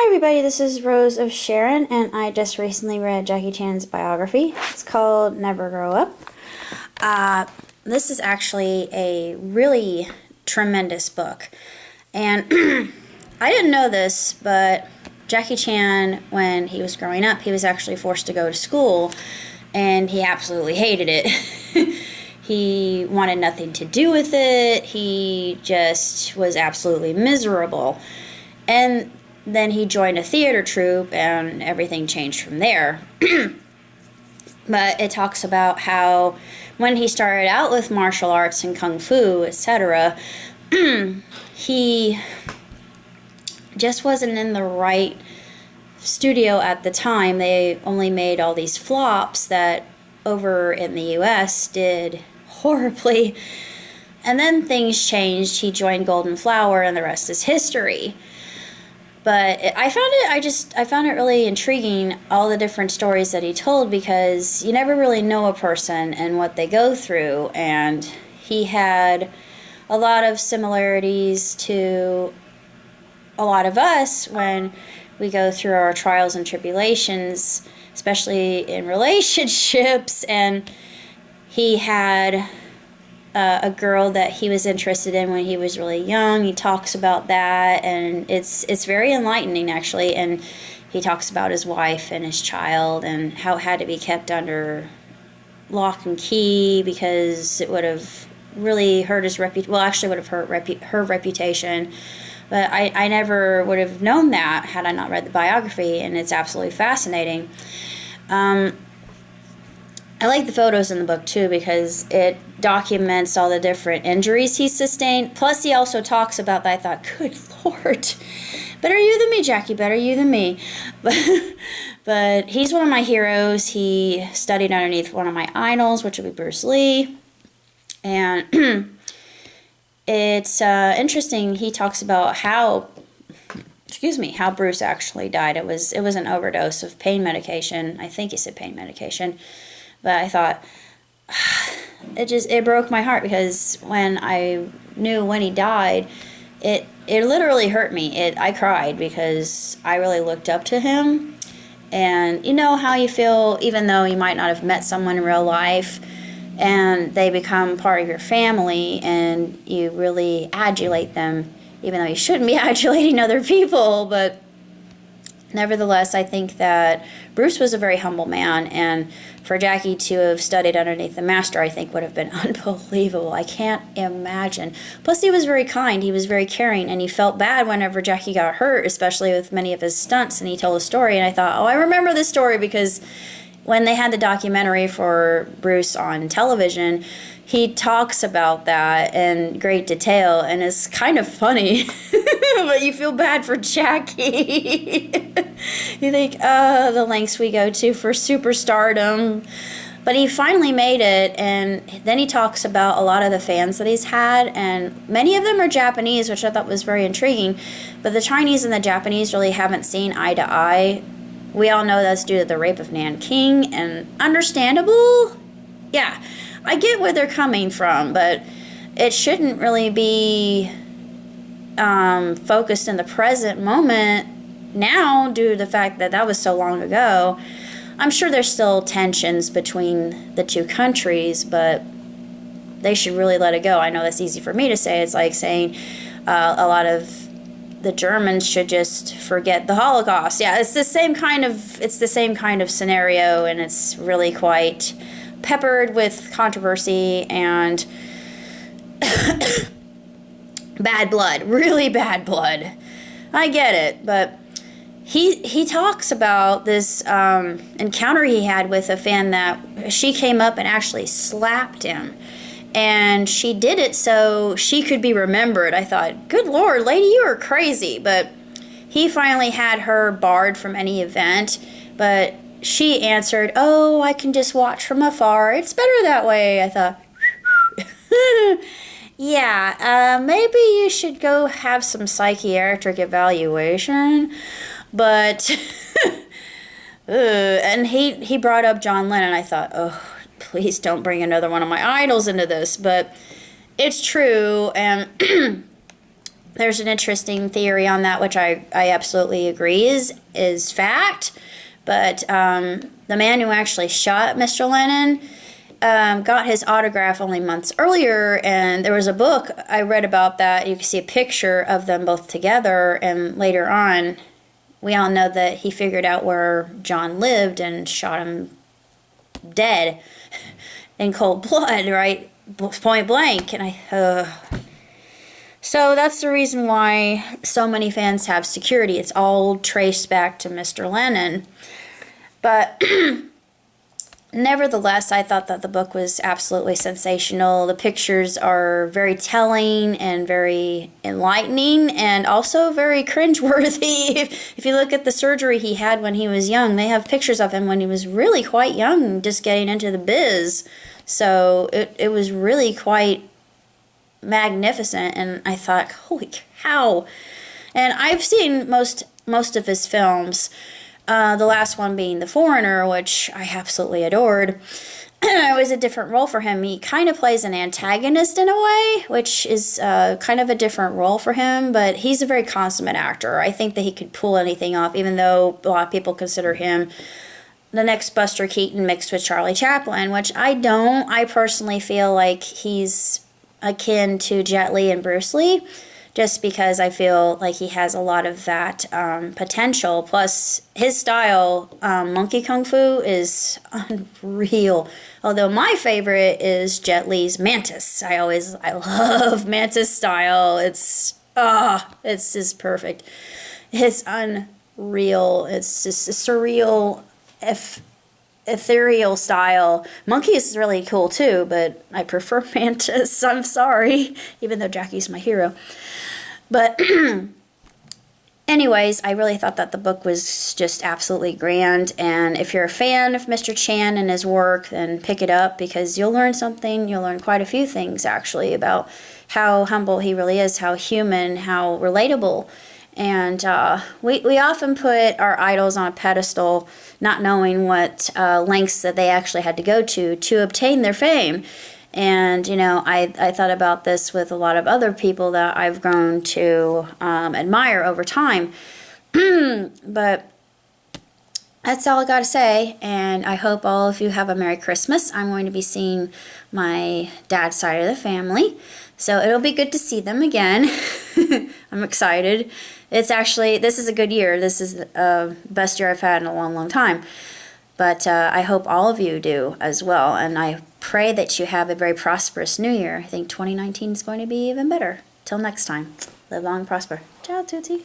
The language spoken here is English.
everybody, this is Rose of Sharon, and I just recently read Jackie Chan's biography. It's called Never Grow Up. This is actually a really tremendous book, and I didn't know this, but Jackie Chan, when he was growing up, he was actually forced to go to school, and he absolutely hated it. He wanted nothing to do with it. He just was absolutely miserable. And then he joined a theater troupe, and everything changed from there. But it talks about how when he started out with martial arts and kung fu, etc., he just wasn't in the right studio at the time. They only made all these flops that over in the US did horribly. And then things changed. He joined Golden Flower, and the rest is history. But I found it really intriguing, all the different stories that he told, because you never really know a person and what they go through. And he had a lot of similarities to a lot of us when we go through our trials and tribulations, especially in relationships. And he had a girl that he was interested in when he was really young. He talks about that, and it's very enlightening, actually. And he talks about his wife and his child and how it had to be kept under lock and key because it would have really hurt his reputation. Well, actually would have hurt her reputation. But I never would have known that had I not read the biography, and it's absolutely fascinating. I like the photos in the book, too, because it documents all the different injuries he sustained. Plus, he also talks about that. I thought, good Lord, better you than me, Jackie, better you than me. But he's one of my heroes. He studied underneath one of my idols, which would be Bruce Lee. And it's interesting. He talks about how Bruce actually died. It was an overdose of pain medication. I think he said pain medication. But I thought, it broke my heart, because when I knew when he died, it literally hurt me. I cried because I really looked up to him. And you know how you feel, even though you might not have met someone in real life, and they become part of your family, and you really adulate them, even though you shouldn't be adulating other people. But nevertheless, I think that Bruce was a very humble man, and for Jackie to have studied underneath the master, I think would have been unbelievable. I can't imagine. Plus, he was very kind. He was very caring, and he felt bad whenever Jackie got hurt, especially with many of his stunts, and he told a story, and I thought, oh, I remember this story, because when they had the documentary for Bruce on television, he talks about that in great detail, and it's kind of funny, but you feel bad for Jackie. You think, the lengths we go to for superstardom. But he finally made it, and then he talks about a lot of the fans that he's had, and many of them are Japanese, which I thought was very intriguing, but the Chinese and the Japanese really haven't seen eye to eye. We all know that's due to the rape of Nanking, and understandable? Yeah. I get where they're coming from, but it shouldn't really be focused in the present moment now due to the fact that that was so long ago. I'm sure there's still tensions between the two countries, but they should really let it go. I know that's easy for me to say. It's like saying a lot of the Germans should just forget the Holocaust. Yeah, it's the same kind of scenario, and it's really quite peppered with controversy and bad blood, really bad blood. I get it, but he talks about this encounter he had with a fan that she came up and actually slapped him, and she did it so she could be remembered. I thought, good Lord, lady, you are crazy. But he finally had her barred from any event, but she answered, oh, I can just watch from afar. It's better that way. I thought, yeah, maybe you should go have some psychiatric evaluation. But, and he brought up John Lennon. I thought, oh, please don't bring another one of my idols into this. But it's true, and there's an interesting theory on that, which I absolutely agree is fact. But the man who actually shot Mr. Lennon got his autograph only months earlier, and there was a book I read about that. You can see a picture of them both together, and later on, we all know that he figured out where John lived and shot him dead in cold blood, right? Point blank. And so that's the reason why so many fans have security. It's all traced back to Mr. Lennon. But nevertheless, I thought that the book was absolutely sensational. The pictures are very telling and very enlightening, and also very cringeworthy. If you look at the surgery he had when he was young, they have pictures of him when he was really quite young, just getting into the biz. So it was really quite magnificent, and I thought, holy cow. And I've seen most of his films, the last one being The Foreigner, which I absolutely adored. It was a different role for him. He kind of plays an antagonist in a way, which is kind of a different role for him, but he's a very consummate actor. I think that he could pull anything off, even though a lot of people consider him the next Buster Keaton mixed with Charlie Chaplin, which I don't. I personally feel like he's akin to Jet Li and Bruce Lee, just because I feel like he has a lot of that potential. Plus, his style, monkey kung fu, is unreal. Although my favorite is Jet Li's Mantis. I love Mantis style. It's just perfect. It's unreal. It's just a surreal, ethereal style. Monkey is really cool too, but I prefer Mantis. I'm sorry, even though Jackie's my hero. But anyways, I really thought that the book was just absolutely grand, and if you're a fan of Mr. Chan and his work, then pick it up, because you'll learn something. You'll learn quite a few things, actually, about how humble he really is, how human, how relatable. And we often put our idols on a pedestal, not knowing what lengths that they actually had to go to obtain their fame. And, I thought about this with a lot of other people that I've grown to admire over time. But that's all I got to say, and I hope all of you have a Merry Christmas. I'm going to be seeing my dad's side of the family, so it'll be good to see them again. I'm excited. This is a good year. This is the best year I've had in a long, long time. But I hope all of you do as well, and I pray that you have a very prosperous new year. I think 2019 is going to be even better. Till next time, live long and prosper. Ciao, Tutti.